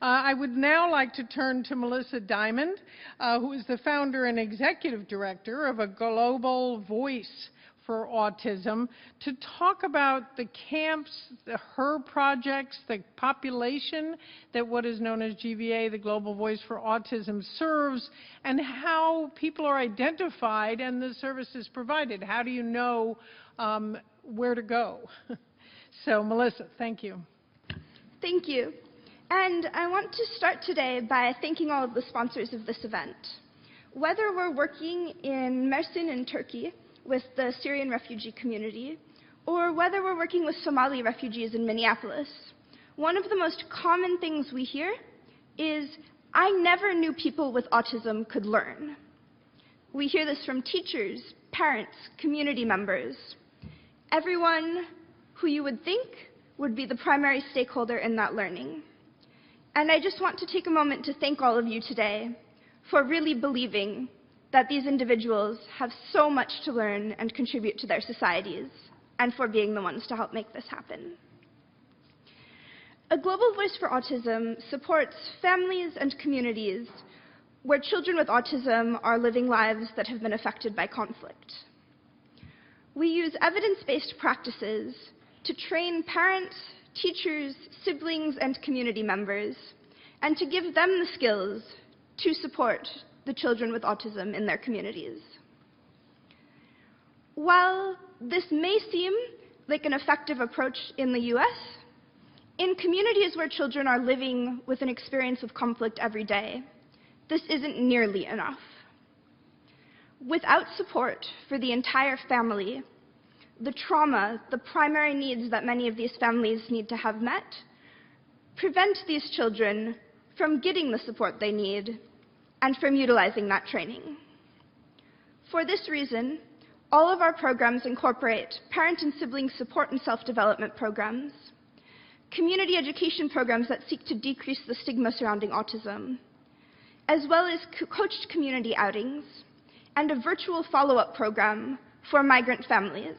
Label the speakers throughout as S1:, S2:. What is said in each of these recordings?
S1: I would now like to turn to Melissa Diamond, who is the founder and executive director of a global voice for autism, to talk about the camps, her projects, the population that what is known as GVA, the Global Voice for Autism, serves, and how people are identified and the services provided. How do you know where to go? So, Melissa, thank you.
S2: Thank you. And I want to start today by thanking all of the sponsors of this event. Whether we're working in Mersin in Turkey with the Syrian refugee community, or whether we're working with Somali refugees in Minneapolis, one of the most common things we hear is, "I never knew people with autism could learn." We hear this from teachers, parents, community members, everyone who you would think would be the primary stakeholder in that learning. And I just want to take a moment to thank all of you today for really believing that these individuals have so much to learn and contribute to their societies, and for being the ones to help make this happen. A Global Voice for Autism supports families and communities where children with autism are living lives that have been affected by conflict. We use evidence-based practices to train parents, teachers, siblings, and community members, and to give them the skills to support the children with autism in their communities. While this may seem like an effective approach in the US, in communities where children are living with an experience of conflict every day, this isn't nearly enough. Without support for the entire family, the trauma, the primary needs that many of these families need to have met, prevent these children from getting the support they need and from utilizing that training. For this reason, all of our programs incorporate parent and sibling support and self-development programs, community education programs that seek to decrease the stigma surrounding autism, as well as coached community outings, and a virtual follow-up program for migrant families.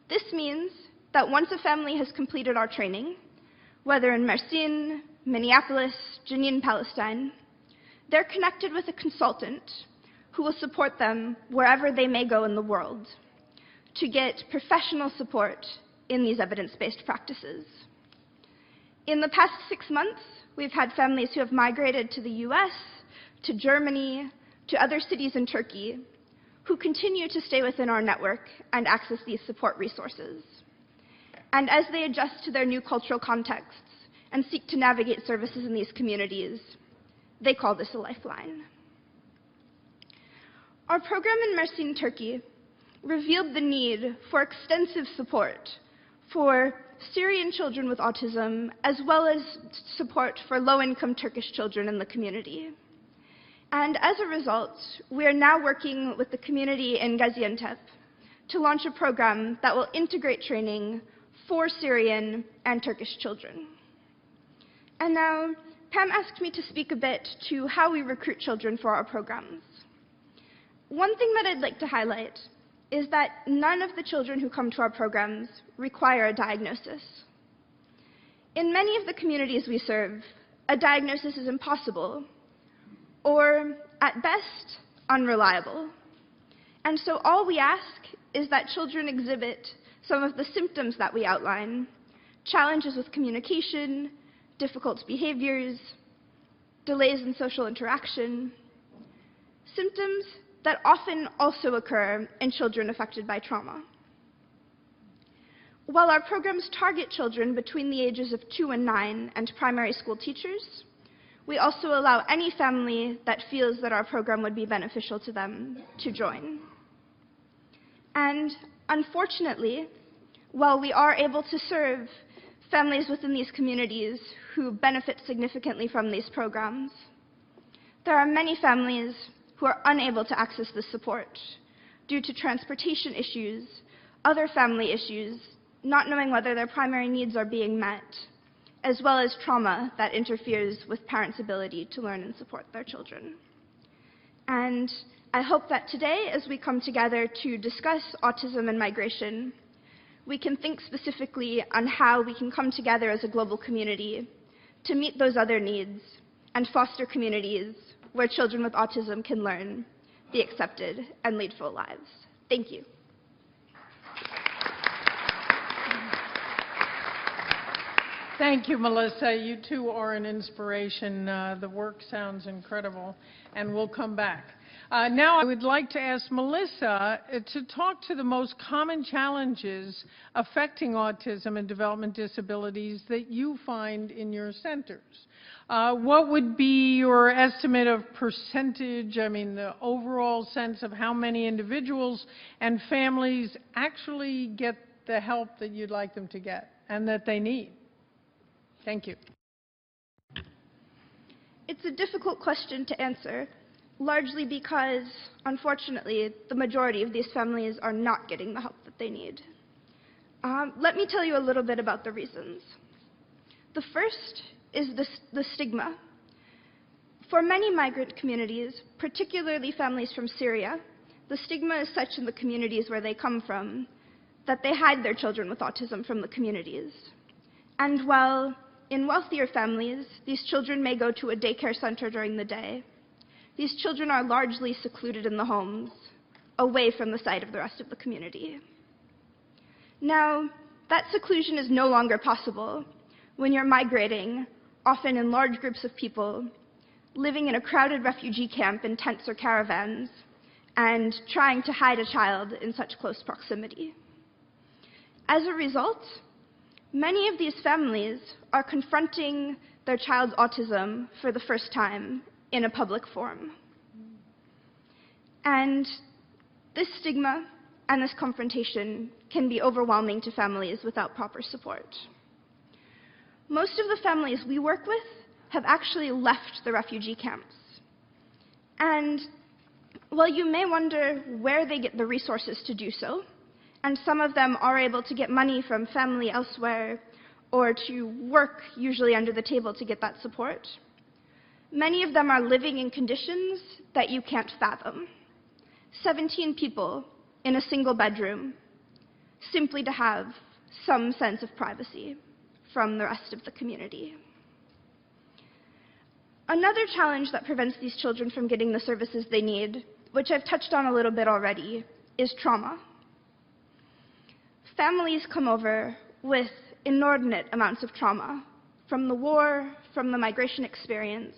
S2: This means that once a family has completed our training, whether in Mersin, Minneapolis, Jenin, Palestine, they're connected with a consultant who will support them wherever they may go in the world to get professional support in these evidence-based practices. In the past 6 months, we've had families who have migrated to the US, to Germany, to other cities in Turkey, who continue to stay within our network and access these support resources. And as they adjust to their new cultural contexts and seek to navigate services in these communities, they call this a lifeline. Our program in Mersin, Turkey, revealed the need for extensive support for Syrian children with autism, as well as support for low-income Turkish children in the community. And as a result, we are now working with the community in Gaziantep to launch a program that will integrate training for Syrian and Turkish children. And now, Pam asked me to speak a bit to how we recruit children for our programs. One thing that I'd like to highlight is that none of the children who come to our programs require a diagnosis. In many of the communities we serve, a diagnosis is impossible, or at best, unreliable. And so all we ask is that children exhibit some of the symptoms that we outline: challenges with communication, difficult behaviors, delays in social interaction, symptoms that often also occur in children affected by trauma. While our programs target children between the ages of 2 and 9 and primary school teachers, we also allow any family that feels that our program would be beneficial to them to join. And unfortunately, while we are able to serve families within these communities who benefit significantly from these programs, there are many families who are unable to access this support due to transportation issues, other family issues, not knowing whether their primary needs are being met, as well as trauma that interferes with parents' ability to learn and support their children. And I hope that today, as we come together to discuss autism and migration, we can think specifically on how we can come together as a global community to meet those other needs and foster communities where children with autism can learn, be accepted, and lead full lives. Thank you.
S1: Thank you, Melissa. You too are an inspiration. The work sounds incredible, and we'll come back. Now I would like to ask Melissa to talk to the most common challenges affecting autism and development disabilities that you find in your centers. What would be your estimate of percentage, the overall sense of how many individuals and families actually get the help that you'd like them to get and that they need? Thank you.
S2: It's a difficult question to answer, largely because, unfortunately, the majority of these families are not getting the help that they need. Let me tell you a little bit about the reasons. The first is the stigma. For many migrant communities, particularly families from Syria, the stigma is such in the communities where they come from that they hide their children with autism from the communities. And while in wealthier families, these children may go to a daycare center during the day, these children are largely secluded in the homes, away from the sight of the rest of the community. Now, that seclusion is no longer possible when you're migrating, often in large groups of people, living in a crowded refugee camp in tents or caravans, and trying to hide a child in such close proximity. As a result, many of these families are confronting their child's autism for the first time in a public forum. And this stigma and this confrontation can be overwhelming to families without proper support. Most of the families we work with have actually left the refugee camps. And while you may wonder where they get the resources to do so, and some of them are able to get money from family elsewhere or to work usually under the table to get that support, many of them are living in conditions that you can't fathom. 17 people in a single bedroom, simply to have some sense of privacy from the rest of the community. Another challenge that prevents these children from getting the services they need, which I've touched on a little bit already, is trauma. Families come over with inordinate amounts of trauma from the war, from the migration experience.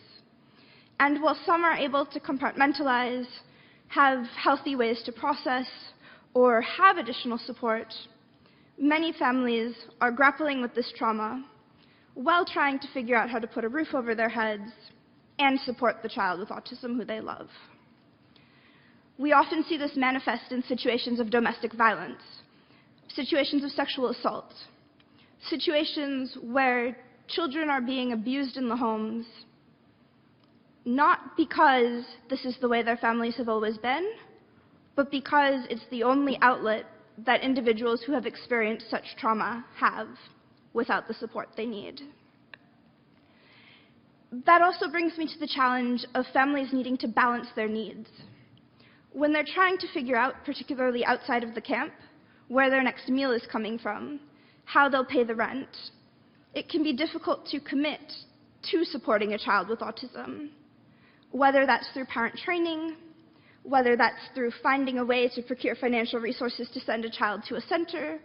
S2: And while some are able to compartmentalize, have healthy ways to process, or have additional support, many families are grappling with this trauma while trying to figure out how to put a roof over their heads and support the child with autism who they love. We often see this manifest in situations of domestic violence, situations of sexual assault, situations where children are being abused in the homes, not because this is the way their families have always been, but because it's the only outlet that individuals who have experienced such trauma have without the support they need. That also brings me to the challenge of families needing to balance their needs. When they're trying to figure out, particularly outside of the camp, where their next meal is coming from, how they'll pay the rent, it can be difficult to commit to supporting a child with autism, whether that's through parent training, whether that's through finding a way to procure financial resources to send a child to a center,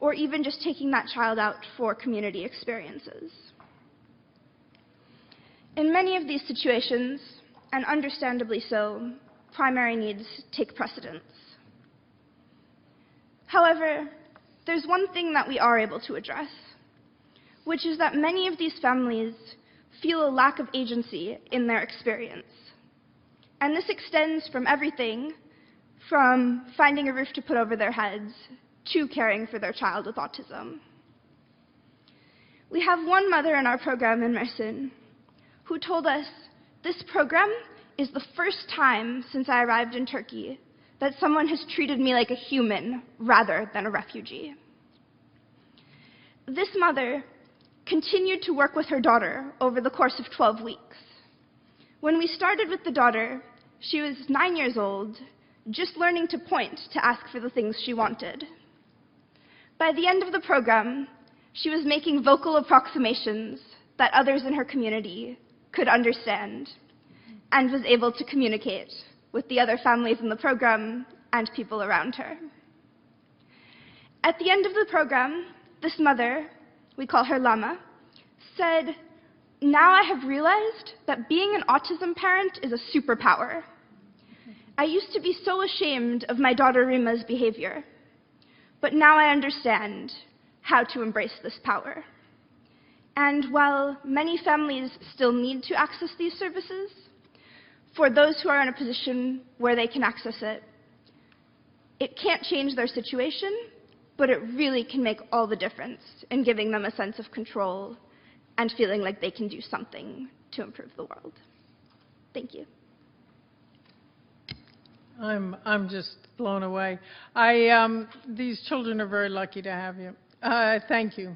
S2: or even just taking that child out for community experiences. In many of these situations, and understandably so, primary needs take precedence. However, there's one thing that we are able to address, which is that many of these families feel a lack of agency in their experience. And this extends from everything from finding a roof to put over their heads to caring for their child with autism. We have one mother in our program in Mersin who told us, "This program is the first time since I arrived in Turkey that someone has treated me like a human rather than a refugee." This mother continued to work with her daughter over the course of 12 weeks. When we started with the daughter, she was 9 years old, just learning to point to ask for the things she wanted. By the end of the program, she was making vocal approximations that others in her community could understand and was able to communicate with the other families in the program and people around her. At the end of the program, this mother, we call her Lama, said, "Now I have realized that being an autism parent is a superpower. I used to be so ashamed of my daughter Rima's behavior, but now I understand how to embrace this power." And while many families still need to access these services, for those who are in a position where they can access it, it can't change their situation, but it really can make all the difference in giving them a sense of control and feeling like they can do something to improve the world. Thank you.
S1: I'm just blown away. These children are very lucky to have you. Thank you.